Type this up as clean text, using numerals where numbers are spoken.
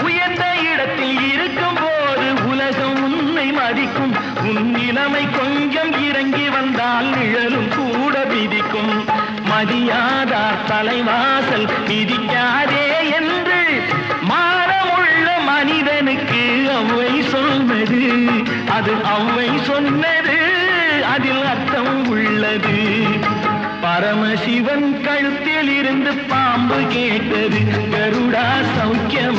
உயர்ந்த இடத்தில் இருக்கும் போது உலகம் உன்னை மதிக்கும். உன் நிலைமை கொஞ்சம் இறங்கி வந்தால் நிழலும் கூட விதிக்கும். மதியாதார் தலைவாசல் மிதிக்காதே என்று மானமுள்ள மனிதனுக்கு அவ்வை சொன்னது. அது அவ்வை சொன்னது, அதில் அர்த்தம் உள்ளது. பரமசிவன் கழுத்தில் இருந்து பாம்பு கேட்டது, கருடா சௌக்கியம்